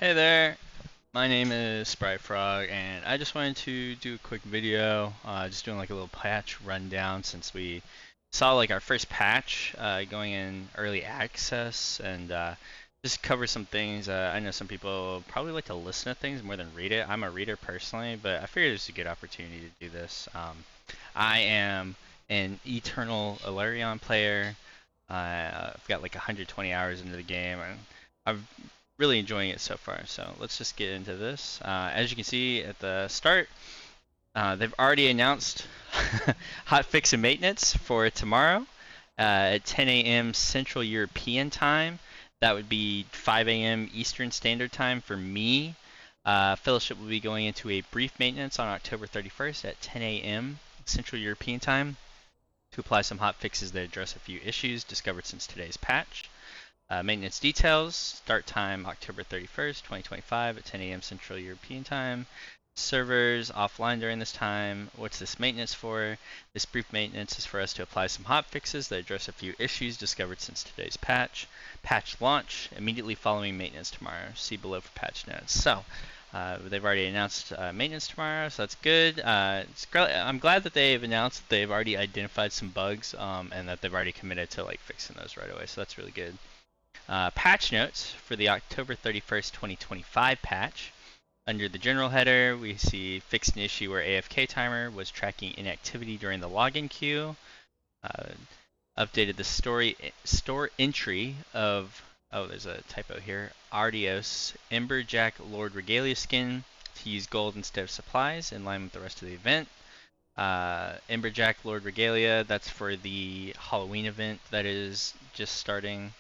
Hey there, my name is Sprite Frog, and I just wanted to do a quick video, just doing like a little patch rundown since we saw like our first patch going in early access, and just cover some things. I know some people probably like to listen to things more than read it. I'm a reader personally, but I figured it's a good opportunity to do this. I am an eternal ELARION player. I've got like 120 hours into the game, and I'm really enjoying it so far. So let's just get into this. As you can see at the start, they've already announced hotfix and maintenance for tomorrow at 10 a.m. Central European Time. That would be 5 a.m. Eastern Standard Time for me. Fellowship will be going into a brief maintenance on October 31st at 10 a.m. Central European Time to apply some hot fixes that address a few issues discovered since today's patch. Maintenance details, start time October 31st, 2025 at 10 a.m. Central European Time. Servers offline during this time. What's this maintenance for? This brief maintenance is for us to apply some hot fixes that address a few issues discovered since today's patch. Patch launch immediately following maintenance tomorrow. See below for patch notes. So, they've already announced maintenance tomorrow, so that's good. I'm glad that they've announced that they've already identified some bugs and that they've already committed to like fixing those right away. So that's really good. Patch notes for the October 31st, 2025 patch. Under the general header, we see fixed an issue where AFK timer was tracking inactivity during the login queue. Uh, Updated the store entry of, oh, there's a typo here, Ardios Emberjack Lord Regalia skin to use gold instead of supplies in line with the rest of the event. Emberjack Lord Regalia, that's for the Halloween event that is just starting.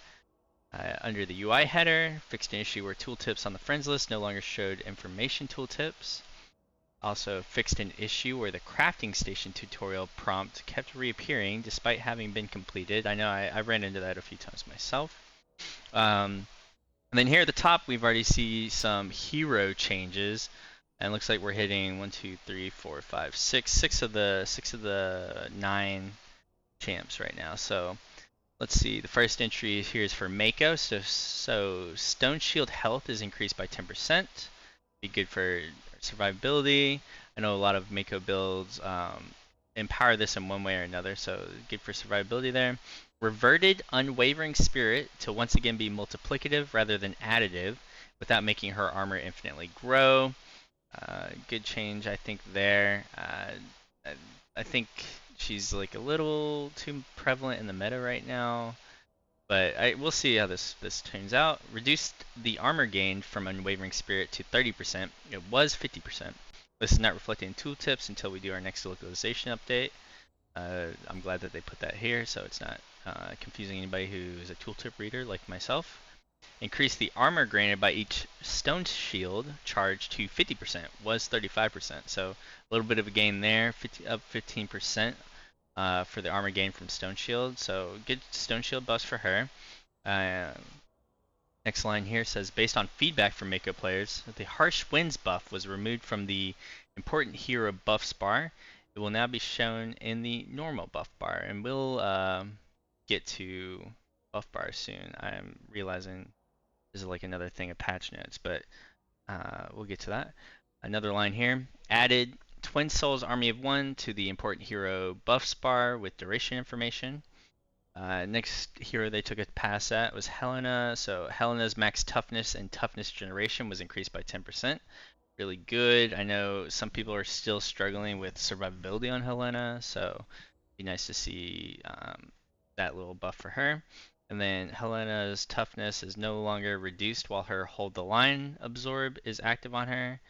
Under the UI header, fixed an issue where tooltips on the friends list no longer showed information tooltips. Also fixed an issue where the crafting station tutorial prompt kept reappearing despite having been completed. I know I ran into that a few times myself. And then here at the top, we've already see some hero changes, and it looks like we're hitting 1, 2, 3, 4, 5, 6, six of the 9 champs right now. So let's see, the first entry here is for Mako. So Stone Shield health is increased by 10%. Be good for survivability. I know a lot of Mako builds empower this in one way or another, so good for survivability there. Reverted Unwavering Spirit to once again be multiplicative rather than additive without making her armor infinitely grow. Good change, I think, there. I think she's like a little too prevalent in the meta right now, but we'll see how this turns out. Reduced the armor gain from Unwavering Spirit to 30%. It was 50%. This is not reflected in tooltips until we do our next localization update. I'm glad that they put that here so it's not confusing anybody who is a tooltip reader like myself. Increase the armor granted by each stone shield charge to 50%, was 35%, so a little bit of a gain there, up 15% for the armor gain from stone shield, so good stone shield buffs for her. Next line here says, based on feedback from Mako players, the harsh winds buff was removed from the important hero buffs bar. It will now be shown in the normal buff bar, and we'll get to buff bar soon. I'm realizing this is like another thing of patch notes, but we'll get to that. Another line here, added Twin Souls Army of One to the important hero buffs bar with duration information. Next hero they took a pass at was Helena. So Helena's max toughness and toughness generation was increased by 10%. Really good. I know some people are still struggling with survivability on Helena, so it'd be nice to see that little buff for her. And then Helena's toughness is no longer reduced while her hold the line absorb is active on her.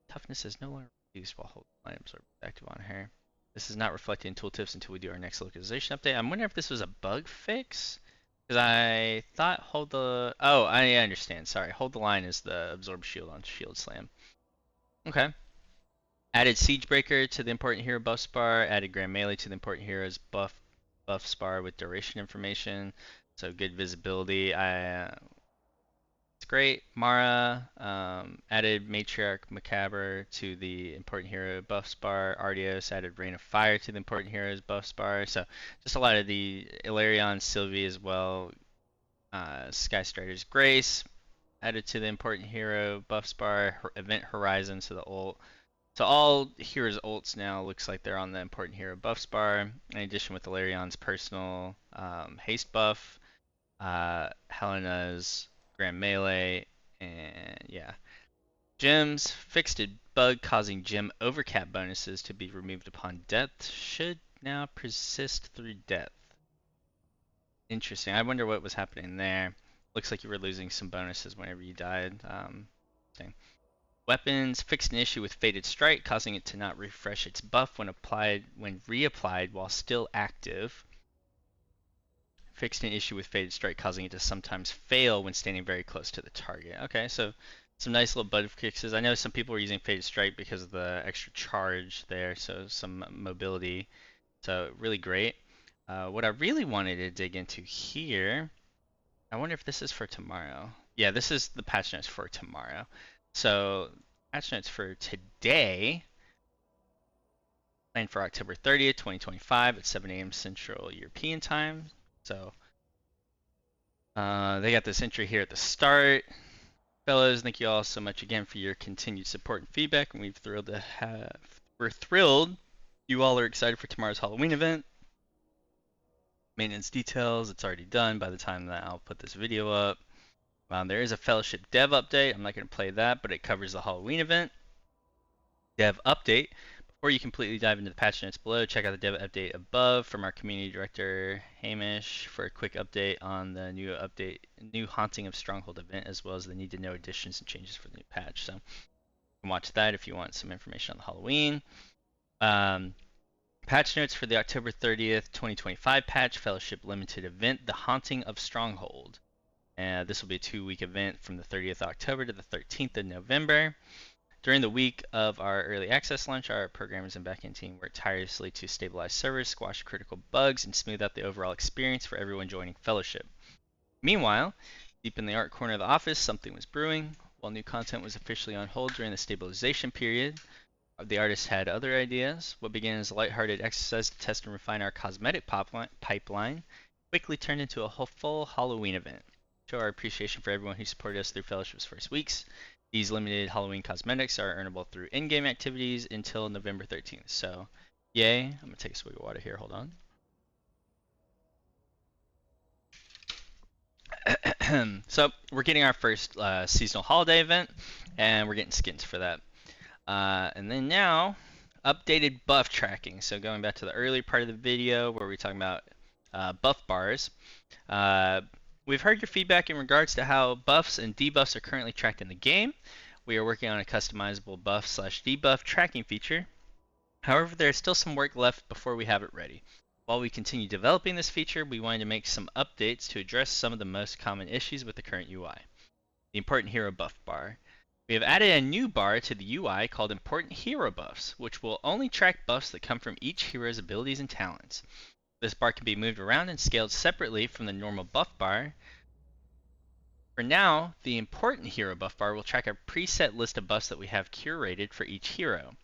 Toughness is no longer reduced while hold the line absorb is active on her. This is not reflected in tooltips until we do our next localization update. I'm wondering if this was a bug fix. Because I thought hold the... Oh, I understand. Sorry. Hold the line is the absorb shield on shield slam. Okay. Added Siegebreaker to the important hero buffs bar. Added Grand Melee to the important heroes buffs bar with duration information. So good visibility. It's great. Mara added Matriarch Macabre to the important hero buffs bar. Ardios added Rain of Fire to the important heroes buffs bar. So just a lot of the Ilarion, Sylvie as well. Sky Strider's Grace added to the important hero buffs bar, event horizon to the ult. So all heroes' ults now looks like they're on the important hero buffs bar. In addition with ELARION's personal haste buff, Helena's grand melee, and yeah. Gems fixed a bug causing gem overcap bonuses to be removed upon death should now persist through death. Interesting. I wonder what was happening there. Looks like you were losing some bonuses whenever you died. Weapons fixed an issue with Fated Strike, causing it to not refresh its buff when reapplied while still active. Fixed an issue with Fated Strike, causing it to sometimes fail when standing very close to the target. Okay, so some nice little bug fixes. I know some people were using Fated Strike because of the extra charge there, so some mobility. So really great. What I really wanted to dig into here, I wonder if this is for tomorrow. Yeah, this is the patch notes for tomorrow. So patch notes for today, planned for October 30th, 2025 at 7 a.m. Central European Time. So they got this entry here at the start. Fellows, thank you all so much again for your continued support and feedback, and we're thrilled you all are excited for tomorrow's Halloween event. Maintenance details, it's already done by the time that I'll put this video up. There is a Fellowship Dev update. I'm not going to play that, but it covers the Halloween event. Dev update. Before you completely dive into the patch notes below, check out the dev update above from our community director Hamish for a quick update on the new Haunting of Stronghold event, as well as the need to know additions and changes for the new patch. So you can watch that if you want some information on the Halloween. Patch notes for the October 30th, 2025 patch Fellowship Limited event, the Haunting of Stronghold. This will be a 2-week event from the 30th of October to the 13th of November. During the week of our early access launch, our programmers and backend team worked tirelessly to stabilize servers, squash critical bugs, and smooth out the overall experience for everyone joining Fellowship. Meanwhile, deep in the art corner of the office, something was brewing. While new content was officially on hold during the stabilization period, the artists had other ideas. What began as a lighthearted exercise to test and refine our cosmetic pipeline quickly turned into a full Halloween event. Show our appreciation for everyone who supported us through Fellowship's first weeks. These limited Halloween cosmetics are earnable through in-game activities until November 13th. So, yay. I'm going to take a swig of water here. Hold on. So, we're getting our first seasonal holiday event, and we're getting skins for that. And then now, updated buff tracking. So, going back to the earlier part of the video where we were talking about buff bars. We've heard your feedback in regards to how buffs and debuffs are currently tracked in the game. We are working on a customizable buff/debuff tracking feature. However, there is still some work left before we have it ready. While we continue developing this feature, we wanted to make some updates to address some of the most common issues with the current UI. The Important Hero Buff Bar. We have added a new bar to the UI called Important Hero Buffs, which will only track buffs that come from each hero's abilities and talents. This bar can be moved around and scaled separately from the normal buff bar. For now, the Important Hero buff bar will track a preset list of buffs that we have curated for each hero.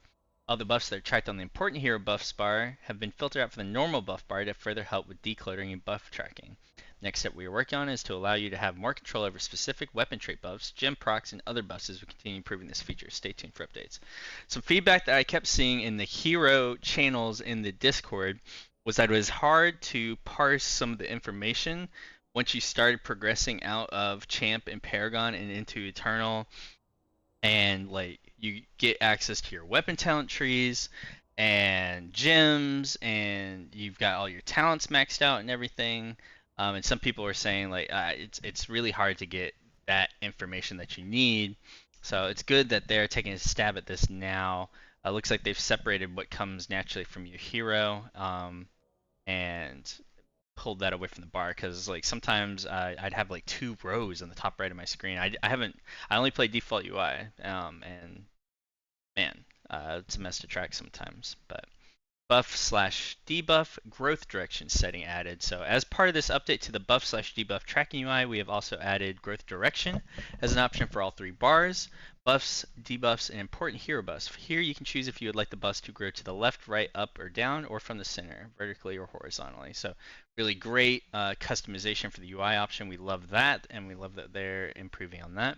All the buffs that are tracked on the Important Hero buffs bar have been filtered out from the normal buff bar to further help with decluttering and buff tracking. Next step we are working on is to allow you to have more control over specific weapon trait buffs, gem procs, and other buffs as we continue improving this feature. Stay tuned for updates. Some feedback that I kept seeing in the hero channels in the Discord was that it was hard to parse some of the information once you started progressing out of Champ and Paragon and into Eternal, and like you get access to your weapon talent trees and gems, and you've got all your talents maxed out and everything. And some people were saying like it's really hard to get that information that you need. So it's good that they're taking a stab at this now. Looks like they've separated what comes naturally from your hero, and pulled that away from the bar, because like sometimes I'd have like 2 rows on the top right of my screen. I only play default UI, and man, it's a mess to track sometimes. But buff slash debuff growth direction setting added. So as part of this update to the buff slash debuff tracking UI, we have also added growth direction as an option for all 3 bars, buffs, debuffs, and important hero buffs. Here you can choose if you would like the buffs to grow to the left, right, up, or down, or from the center, vertically or horizontally. So really great customization for the UI option. We love that, and we love that they're improving on that.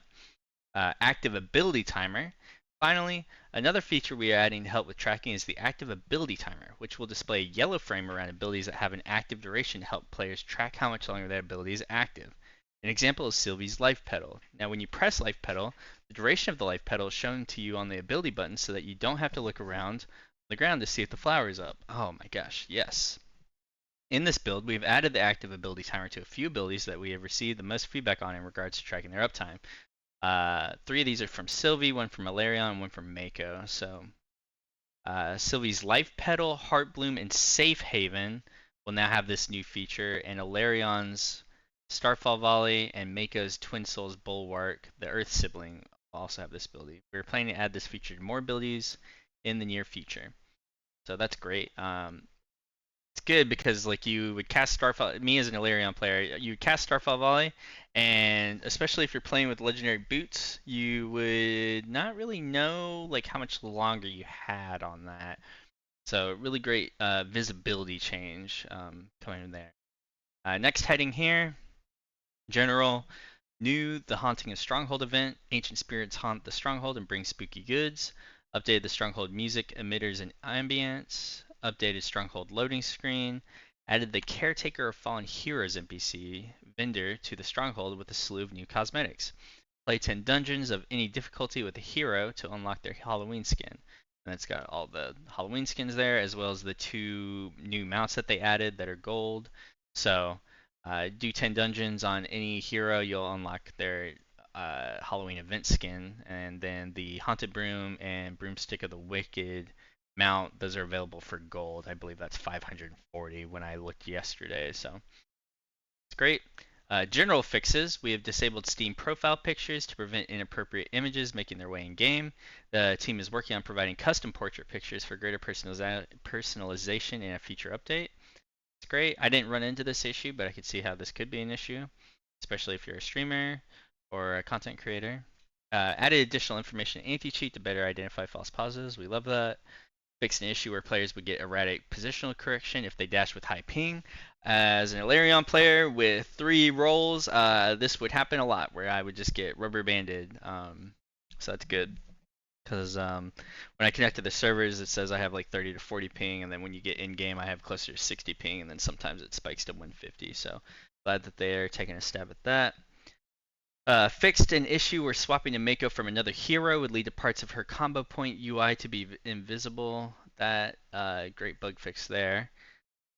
Active ability timer. Finally, another feature we are adding to help with tracking is the active ability timer, which will display a yellow frame around abilities that have an active duration to help players track how much longer that ability is active. An example is Sylvie's life petal. Now when you press life petal, the duration of the life petal is shown to you on the ability button so that you don't have to look around the ground to see if the flower is up. Oh my gosh, yes. In this build, we've added the active ability timer to a few abilities that we have received the most feedback on in regards to tracking their uptime. 3 of these are from Sylvie, 1 from ELARION, and 1 from Mako. So Sylvie's Life Petal, Heart Bloom, and Safe Haven will now have this new feature, and ELARION's Starfall Volley and Mako's Twin Souls Bulwark, the Earth sibling, will also have this ability. We're planning to add this feature to more abilities in the near future. So that's great. It's good because like you would cast Starfall. Me as an ELARION player, you would cast Starfall Volley, and especially if you're playing with legendary boots, you would not really know like how much longer you had on that. So really great visibility change coming in there. Next heading here, general. New, the Haunting of Stronghold event. Ancient spirits haunt the stronghold and bring spooky goods. Updated the stronghold music, emitters, and ambience. Updated stronghold loading screen. Added the Caretaker of Fallen Heroes NPC vendor to the stronghold with a slew of new cosmetics. Play 10 dungeons of any difficulty with a hero to unlock their Halloween skin. And it's got all the Halloween skins there, as well as the 2 new mounts that they added that are gold. So do 10 dungeons on any hero, you'll unlock their Halloween event skin, and then the Haunted Broom and Broomstick of the Wicked mount, those are available for gold. I believe that's 540 when I looked yesterday, so it's great. General fixes. We have disabled Steam profile pictures to prevent inappropriate images making their way in game. The team is working on providing custom portrait pictures for greater personalization in a future update. It's great. I didn't run into this issue, but I could see how this could be an issue, especially if you're a streamer or a content creator. Added additional information anti-cheat to better identify false positives. We love that. Fixed an issue where players would get erratic positional correction if they dash with high ping. As an ELARION player with 3 rolls, this would happen a lot where I would just get rubber banded. So that's good. Because when I connect to the servers, it says I have like 30 to 40 ping, and then when you get in game, I have closer to 60 ping, and then sometimes it spikes to 150. So glad that they're taking a stab at that. Fixed an issue where swapping to Mako from another hero would lead to parts of her combo point UI to be invisible. That great bug fix there.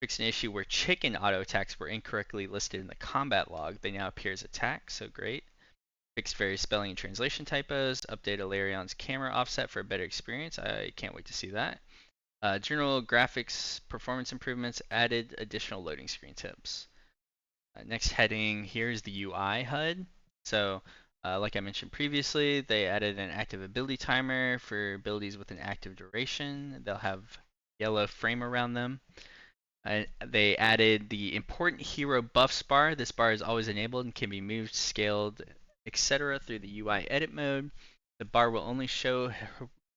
Fixed an issue where chicken auto attacks were incorrectly listed in the combat log. They now appear as attacks, so great. Fixed various spelling and translation typos. Update ELARION's camera offset for a better experience. I can't wait to see that. General graphics performance improvements. Added additional loading screen tips. Next heading here is the UI HUD. So, like I mentioned previously, they added an active ability timer for abilities with an active duration. They'll have yellow frame around them. They added the important hero buffs bar. This bar is always enabled and can be moved, scaled, etc. through the UI edit mode. The bar will only show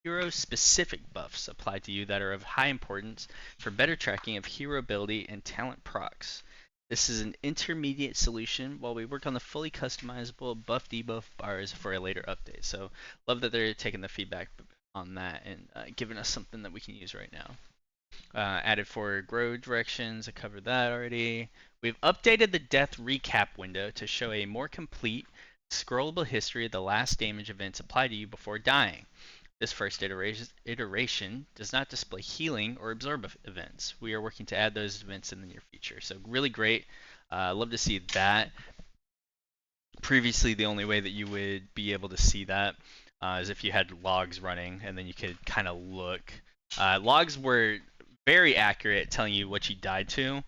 hero-specific buffs applied to you that are of high importance for better tracking of hero ability and talent procs. This is an intermediate solution while we work on the fully customizable buff debuff bars for a later update. So love that they're taking the feedback on that and giving us something that we can use right now. Added for grow directions, I covered that already. We've updated the death recap window to show a more complete, scrollable history of the last damage events applied to you before dying. This first iteration does not display healing or absorb events. We are working to add those events in the near future. So really great. Love to see that. Previously, the only way that you would be able to see that is if you had logs running, and then you could kind of look. Logs were very accurate, telling you what you died to.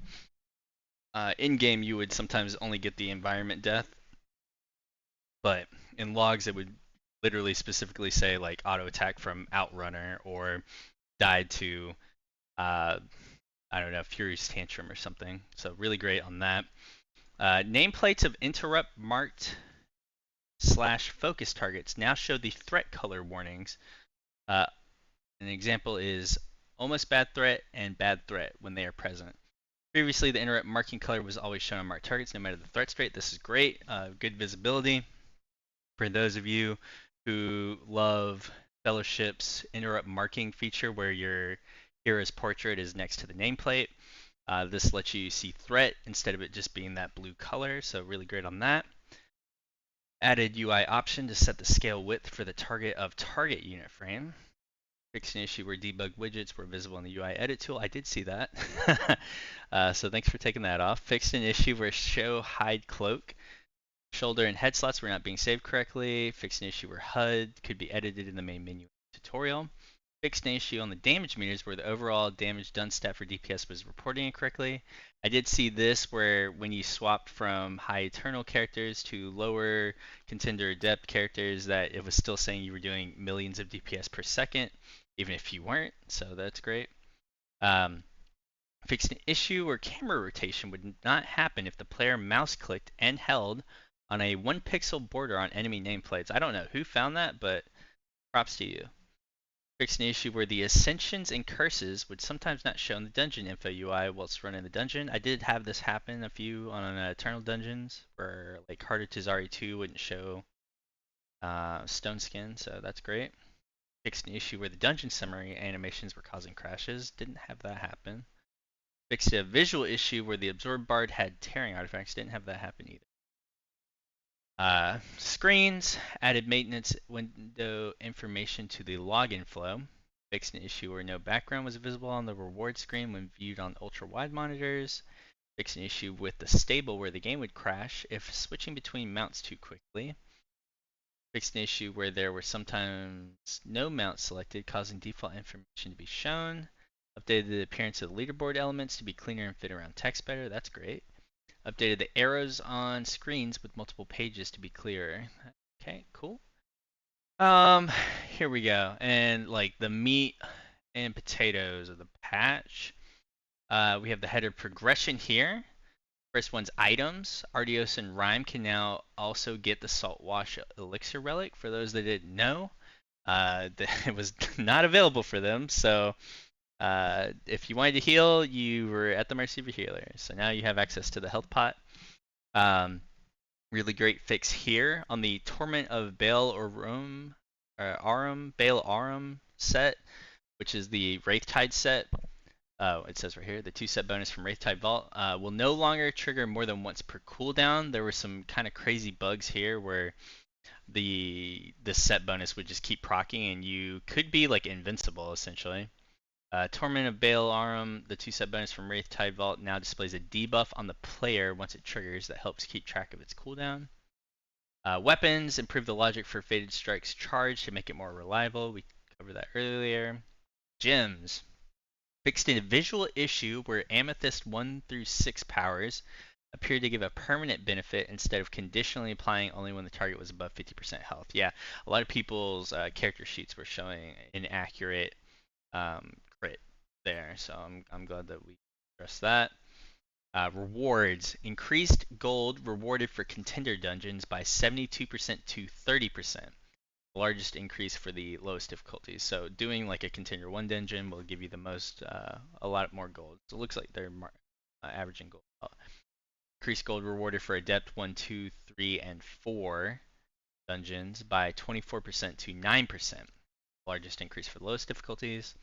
In game, you would sometimes only get the environment death, but in logs, it would literally specifically say like auto attack from Outrunner or died to I don't know, Fury's Tantrum or something. So really great on that. Nameplates of interrupt marked slash focus targets now show the threat color warnings. Uh, an example is almost bad threat and bad threat when they are present. Previously, the interrupt marking color was always shown on marked targets no matter the threat state. This is great. Good visibility. For those of you who love Fellowship's interrupt marking feature where your hero's portrait is next to the nameplate, this lets you see threat instead of it just being that blue color, so really great on that. Added UI option to set the scale width for the target of target unit frame. Fixed an issue where debug widgets were visible in the UI edit tool. I did see that. So thanks for taking that off. Fixed an issue where show hide cloak shoulder and head slots were not being saved correctly. Fixed an issue where HUD could be edited in the main menu tutorial. Fixed an issue on the damage meters where the overall damage done stat for DPS was reporting incorrectly. I did see this where when you swapped from high eternal characters to lower contender adept characters that it was still saying you were doing millions of DPS per second, even if you weren't, so that's great. Fixed an issue where camera rotation would not happen if the player mouse clicked and held on a 1 pixel border on enemy nameplates. I don't know who found that, but props to you. Fixed an issue where the ascensions and curses would sometimes not show in the dungeon info UI whilst running the dungeon. I did have this happen a few on Eternal Dungeons where like Heart of Tazari 2 wouldn't show Stone Skin, so that's great. Fixed an issue where the dungeon summary animations were causing crashes. Didn't have that happen. Fixed a visual issue where the Absorb Bard had tearing artifacts. Didn't have that happen either. Screens, added maintenance window information to the login flow. Fixed an issue where no background was visible on the reward screen when viewed on ultra-wide monitors. Fixed an issue with the stable where the game would crash if switching between mounts too quickly. Fixed an issue where there were sometimes no mounts selected, causing default information to be shown. Updated the appearance of the leaderboard elements to be cleaner and fit around text better. That's great. Updated the arrows on screens with multiple pages to be clearer. Okay, cool. Here we go. And like the meat and potatoes of the patch. We have the header progression here. First one's items. Artios and Rhyme can now also get the Salt Wash Elixir Relic. For those that didn't know, it was not available for them. So if you wanted to heal, you were at the mercy of your healer. So now you have access to the health pot. Really great fix here on the Torment of Baal Arum set, which is the Wraithtide set. It says right here, the 2 set bonus from Wraithtide Vault will no longer trigger more than once per cooldown. There were some kind of crazy bugs here where the set bonus would just keep proccing and you could be like invincible essentially. Torment of Baal Arum, the 2 set bonus from Wraithtide Vault, now displays a debuff on the player once it triggers that helps keep track of its cooldown. Weapons, improve the logic for Fated Strike's charge to make it more reliable. We covered that earlier. Gems. Fixed a visual issue where Amethyst 1 through 6 powers appeared to give a permanent benefit instead of conditionally applying only when the target was above 50% health. Yeah, a lot of people's character sheets were showing inaccurate crit there, so I'm glad that we addressed that. Rewards. Increased gold rewarded for contender dungeons by 72% to 30%. The largest increase for the lowest difficulties. So doing like a contender 1 dungeon will give you the most, a lot more gold. So it looks like they're averaging gold. Increased gold rewarded for adept 1, 2, 3, and 4 dungeons by 24% to 9%. Largest increase for the lowest difficulties.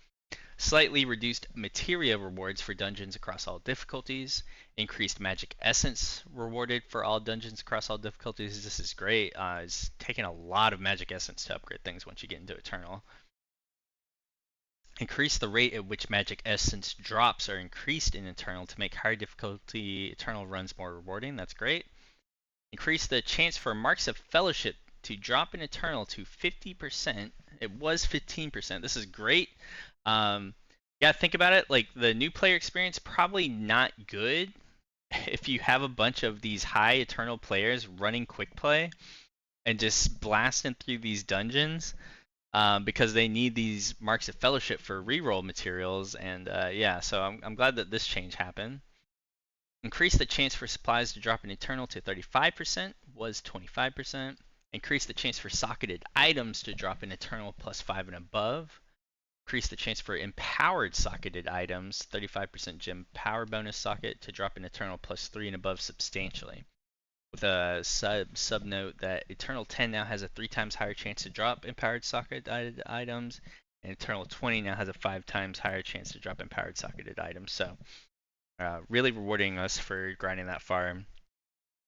Slightly reduced materia rewards for dungeons across all difficulties. Increased magic essence rewarded for all dungeons across all difficulties. This is great. It's taking a lot of magic essence to upgrade things once you get into Eternal. Increase the rate at which magic essence drops are increased in Eternal to make higher difficulty Eternal runs more rewarding. That's great. Increase the chance for marks of fellowship to drop in Eternal to 50%. It was 15%. This is great. Yeah, think about it. Like the new player experience, probably not good if you have a bunch of these high Eternal players running quick play and just blasting through these dungeons. because they need these marks of fellowship for reroll materials. And yeah, so I'm glad that this change happened. Increase the chance for supplies to drop in Eternal to 35%, was 25%. Increase the chance for socketed items to drop in Eternal plus 5 and above. Increase the chance for empowered socketed items, 35% gem power bonus socket to drop in Eternal plus 3 and above substantially. With a sub note that Eternal 10 now has a 3 times higher chance to drop empowered socketed items, and Eternal 20 now has a 5 times higher chance to drop empowered socketed items. So really rewarding us for grinding that far.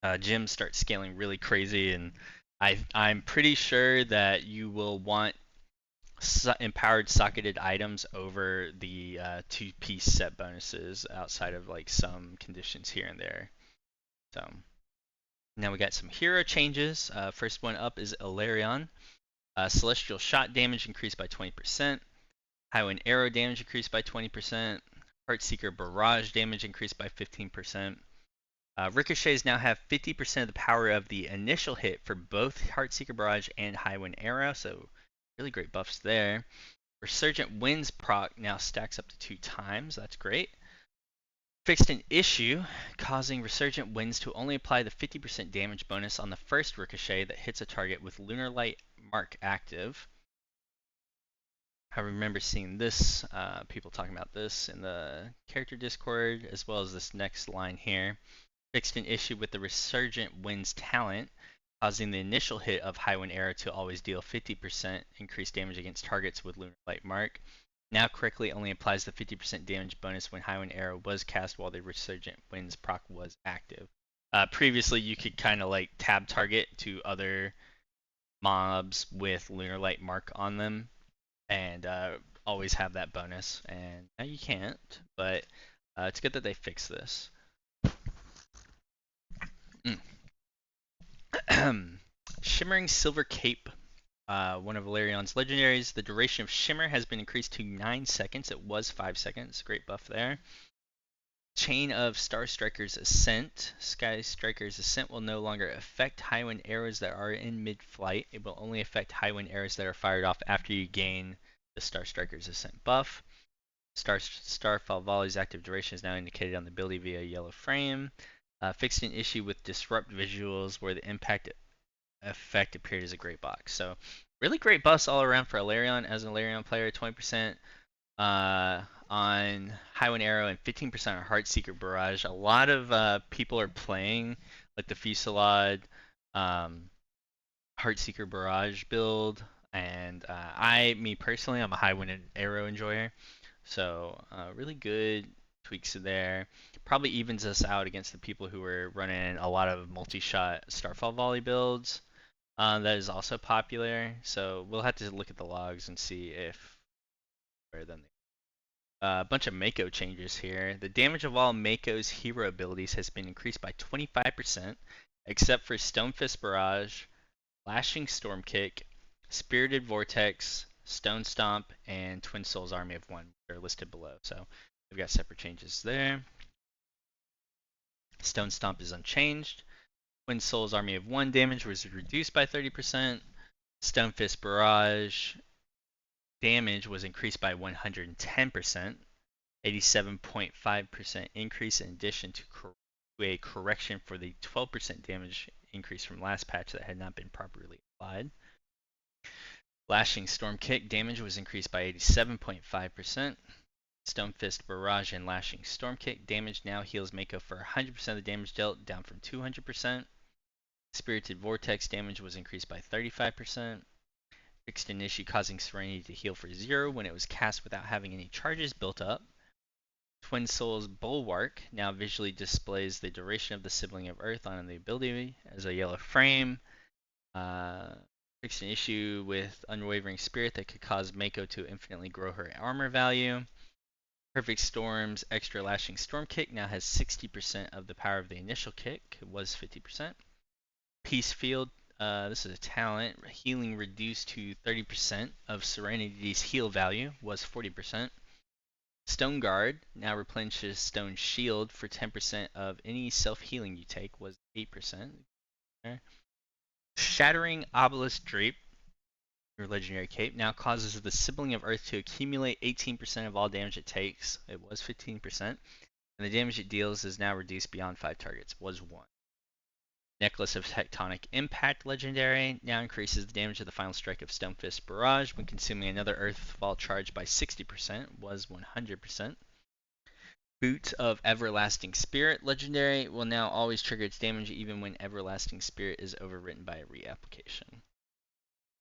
Gyms start scaling really crazy, and I'm pretty sure that you will want empowered socketed items over the 2-piece set bonuses outside of like some conditions here and there. So now we got some hero changes. First one up is ELARION. Celestial shot damage increased by 20%. Highwind arrow damage increased by 20%. Heartseeker barrage damage increased by 15%. Ricochets now have 50% of the power of the initial hit for both Heartseeker barrage and Highwind arrow, so really great buffs there. Resurgent winds proc now stacks up to 2 times. That's great. Fixed an issue, causing Resurgent Winds to only apply the 50% damage bonus on the first ricochet that hits a target with Lunar Light Mark active. I remember seeing this, people talking about this in the character Discord, as well as this next line here. Fixed an issue with the Resurgent Winds talent, causing the initial hit of Highwind Arrow to always deal 50% increased damage against targets with Lunar Light Mark. Now correctly only applies the 50% damage bonus when Highwind Arrow was cast while the Resurgent Winds proc was active. Previously, you could kind of like tab target to other mobs with Lunar Light Mark on them and always have that bonus. And now you can't, but it's good that they fixed this. Shimmering Silver Cape. One of ELARION's legendaries. The duration of Shimmer has been increased to 9 seconds. It was 5 seconds. Great buff there. Chain of Star Striker's Ascent. Sky Striker's Ascent will no longer affect Highwind arrows that are in mid-flight. It will only affect Highwind arrows that are fired off after you gain the Star Striker's Ascent buff. Starfall Volley's active duration is now indicated on the ability via yellow frame. Fixed an issue with Disrupt visuals where the impact effect appeared as a great box. So really great buffs all around for ELARION as an ELARION player. 20% on Highwind Arrow and 15% on Heartseeker Barrage. A lot of people are playing like the Fusillade Heartseeker Barrage build, and me personally, I'm a Highwind Arrow enjoyer. So really good tweaks there. Probably evens us out against the people who are running a lot of multi-shot Starfall Volley builds. That is also popular, so we'll have to look at the logs and see if where then. A bunch of Mako changes here. The damage of all Mako's hero abilities has been increased by 25%, except for Stonefist Barrage, Lashing Storm Kick, Spirited Vortex, Stone Stomp, and Twin Souls Army of One. They're listed below, so we've got separate changes there. Stone Stomp is unchanged. Twin Souls Army of One damage was reduced by 30%. Stonefist Barrage damage was increased by 110%. 87.5% increase in addition to a correction for the 12% damage increase from last patch that had not been properly applied. Lashing Storm Kick damage was increased by 87.5%. Stonefist Barrage and Lashing Storm Kick damage now heals Mako for 100% of the damage dealt, down from 200%. Spirited Vortex damage was increased by 35%. Fixed an issue causing Serenity to heal for 0 when it was cast without having any charges built up. Twin Souls Bulwark now visually displays the duration of the Sibling of Earth on the ability as a yellow frame. Fixed an issue with Unwavering Spirit that could cause Mako to infinitely grow her armor value. Perfect Storm's extra Lashing Storm Kick now has 60% of the power of the initial kick. It was 50%. Peace Field, this is a talent. Healing reduced to 30% of Serenity's heal value, was 40%. Stone Guard now replenishes Stone Shield for 10% of any self-healing you take, was 8%. Shattering Obelisk Drape Your legendary cape now causes the sibling of Earth to accumulate 18% of all damage it takes. It was 15%. And the damage it deals is now reduced beyond 5 targets. Was 1. Necklace of Tectonic Impact legendary now increases the damage of the final strike of Stonefist Barrage when consuming another Earthfall charge by 60%. Was 100%. Boot of Everlasting Spirit legendary will now always trigger its damage even when Everlasting Spirit is overwritten by a reapplication.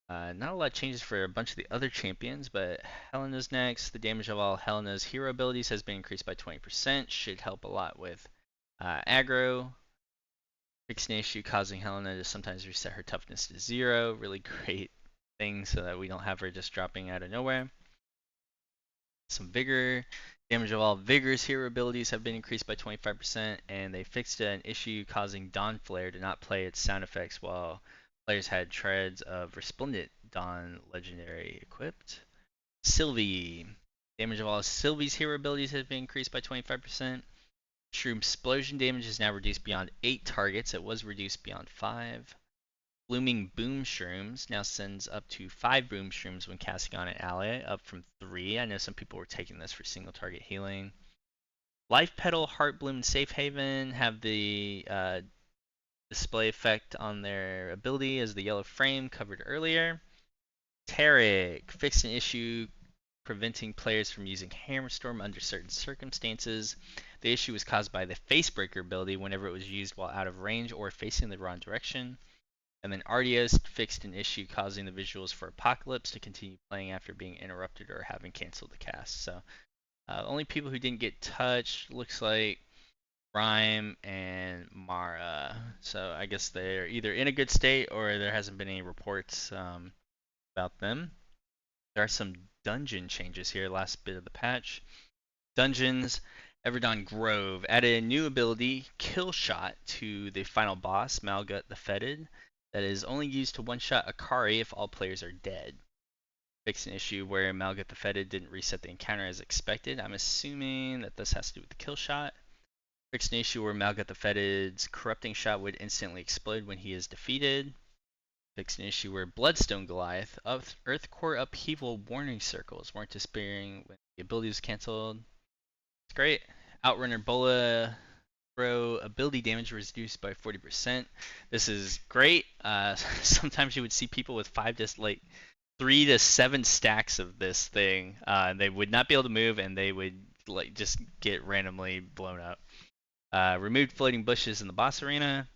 Not a lot of changes for a bunch of the other champions, but Helena's next. The damage of all Helena's hero abilities has been increased by 20%. Should help a lot with aggro. Fix an issue causing Helena to sometimes reset her toughness to 0. Really great thing so that we don't have her just dropping out of nowhere. Some vigor. Damage of all Vigor's hero abilities have been increased by 25%, and they fixed an issue causing Dawn Flare to not play its sound effects while players had treads of Resplendent Dawn legendary equipped. Sylvie. Damage of all Sylvie's hero abilities has been increased by 25%. Shroom Explosion damage is now reduced beyond 8 targets. It was reduced beyond 5. Blooming Boom Shrooms now sends up to 5 Boom Shrooms when casting on an ally, up from 3. I know some people were taking this for single target healing. Life Petal, Heart Bloom, and Safe Haven have the display effect on their ability as the yellow frame covered earlier. Tarek fixed an issue preventing players from using Hammer Storm under certain circumstances. The issue was caused by the Facebreaker ability whenever it was used while out of range or facing the wrong direction. And then Ardios fixed an issue causing the visuals for Apocalypse to continue playing after being interrupted or having canceled the cast. So only people who didn't get touched looks like Rhyme and Mara. So I guess they're either in a good state or there hasn't been any reports about them. There are some dungeon changes here, last bit of the patch. Dungeons, Everdon Grove added a new ability, Kill Shot, to the final boss, Malgut the Fetid, that is only used to one-shot Akari if all players are dead. Fixed an issue where Malgut the Fetid didn't reset the encounter as expected. I'm assuming that this has to do with the Kill Shot. Fixed an issue where Malgut the Fetid's Corrupting Shot would instantly explode when he is defeated. Fixed an issue where Bloodstone Goliath, Earth Core Upheaval warning circles weren't disappearing when the ability was cancelled. It's great. Outrunner Bola Bro ability damage reduced by 40%. This is great. Sometimes you would see people with 3 to 7 stacks of this thing, and they would not be able to move, and they would just get randomly blown up. Removed floating bushes in the boss arena.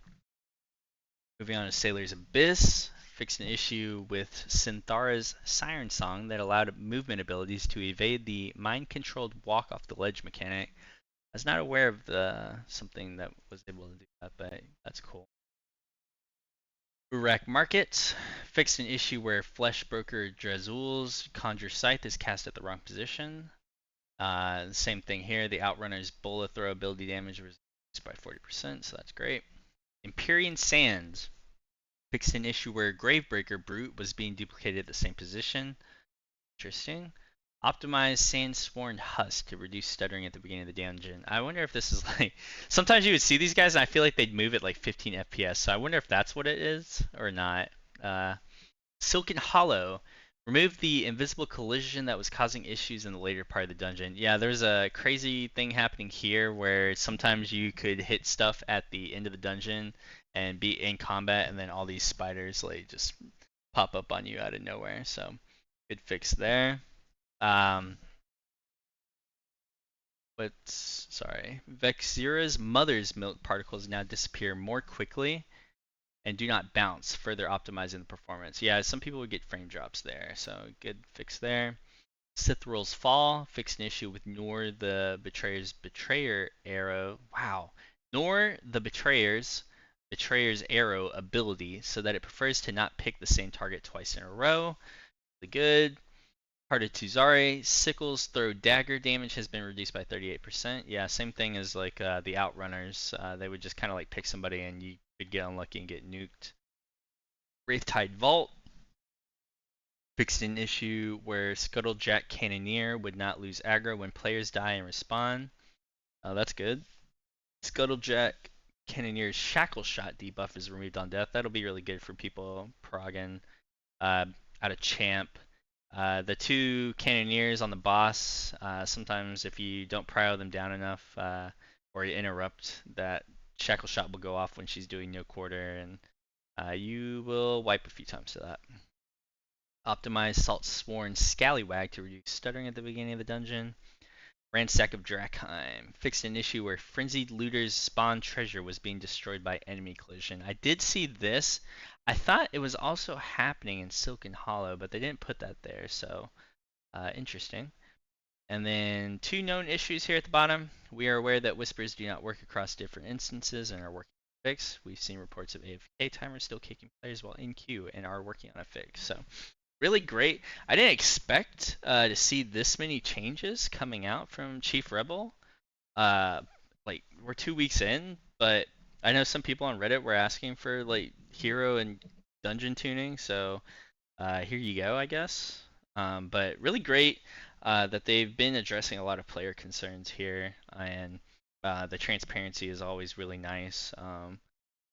Moving on to Sailor's Abyss. Fixed an issue with Synthara's Siren Song that allowed movement abilities to evade the mind-controlled walk off the ledge mechanic. I was not aware of something that was able to do that, but that's cool. Urak Market fixed an issue where Flesh Broker Drazul's Conjure Scythe is cast at the wrong position. Same thing here. The Outrunner's Bola Throw ability damage was reduced by 40%, so that's great. Empyrean Sands fixed an issue where Gravebreaker Brute was being duplicated at the same position. Interesting. Optimized Sandsworn Husk to reduce stuttering at the beginning of the dungeon. I wonder if this is like... Sometimes you would see these guys and I feel like they'd move at like 15 FPS, so I wonder if that's what it is or not. Silken Hollow. Removed the invisible collision that was causing issues in the later part of the dungeon. Yeah, there's a crazy thing happening here where sometimes you could hit stuff at the end of the dungeon and be in combat, and then all these spiders like just pop up on you out of nowhere. So good fix there. Vexira's mother's milk particles now disappear more quickly and do not bounce, further optimizing the performance. Yeah, some people would get frame drops there, so good fix there. Sithral's Fall fixed an issue with Nor the Betrayer's Betrayer Arrow. Wow. Nor the Betrayer's Arrow ability so that it prefers to not pick the same target twice in a row. Really good. Heart of Tuzari, Sickle's Throw Dagger damage has been reduced by 38%. Yeah, same thing as like the Outrunners. They would just kind of like pick somebody and you could get unlucky and get nuked. Wraithtide Vault fixed an issue where Scuttlejack Cannoneer would not lose aggro when players die and respawn. That's good. Scuttlejack Cannoneer's Shackle Shot debuff is removed on death. That'll be really good for people progging. out of Champ. The two Cannoneers on the boss, sometimes if you don't prio them down enough or you interrupt, that Shackle Shot will go off when she's doing no quarter, and you will wipe a few times to that. Optimize Salt Sworn Scallywag to reduce stuttering at the beginning of the dungeon. Ransack of Drakheim fixed an issue where frenzied looters spawn treasure was being destroyed by enemy collision. I did see this. I thought it was also happening in Silken Hollow, but they didn't put that there, so interesting. And then two known issues here at the bottom. We are aware that whispers do not work across different instances and are working on a fix. We've seen reports of AFK timers still kicking players while in queue and are working on a fix. So really great. I didn't expect to see this many changes coming out from Chief Rebel. Uh, like we're 2 weeks in, but I know some people on Reddit were asking for like hero and dungeon tuning, so here you go, I guess. But really great that they've been addressing a lot of player concerns here, and the transparency is always really nice.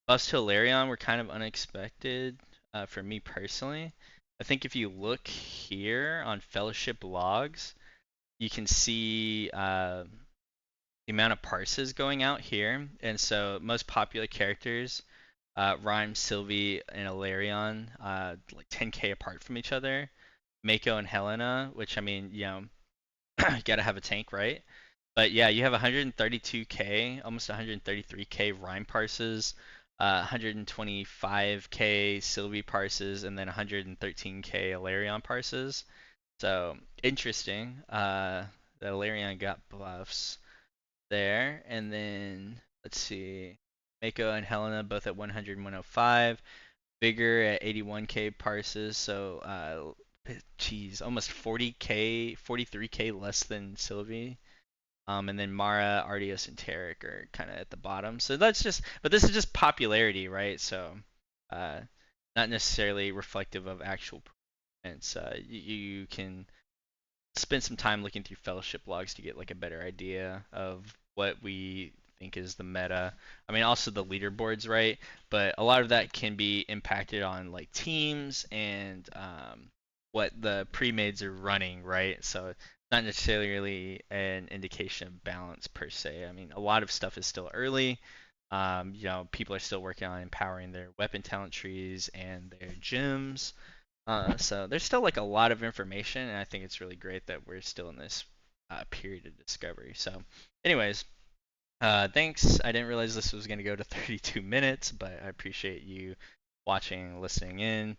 Buffs to ELARION were kind of unexpected for me personally. I think if you look here on Fellowship logs, you can see the amount of parses going out here, and so most popular characters, Rhyme, Sylvie, and ELARION, like 10k apart from each other. Mako and Helena, which I mean, you gotta have a tank, right? But yeah, you have 132k, almost 133k Rhyme parses, 125k Sylvie parses, and then 113k ELARION parses. So interesting. The ELARION got buffs there, and then let's see, Mako and Helena both at 100 and 105. Vigor at 81k parses, so geez, almost 40k, 43k less than Sylvie. And then Mara, Artios, and Tarek are kind of at the bottom. So that's just, but this is just popularity, right? So uh, not necessarily reflective of actual performance. You can spend some time looking through fellowship logs to get like a better idea of what we think is the meta. I mean, also the leaderboards, right? But a lot of that can be impacted on like teams and what the pre-mades are running, right? So not necessarily an indication of balance per se. I mean, a lot of stuff is still early. People are still working on empowering their weapon talent trees and their gyms. So there's still like a lot of information, and I think it's really great that we're still in this period of discovery. So, anyways, thanks. I didn't realize this was going to go to 32 minutes, but I appreciate you watching, listening in.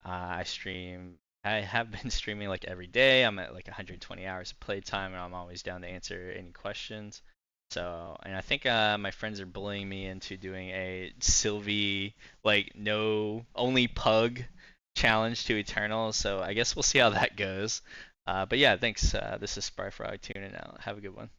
I stream. I have been streaming like every day. I'm at like 120 hours of playtime, and I'm always down to answer any questions. So, and I think my friends are bullying me into doing a Sylvie like no only pug challenge to Eternal. So I guess we'll see how that goes. But yeah, thanks. This is Spryfrog tuning out. Have a good one.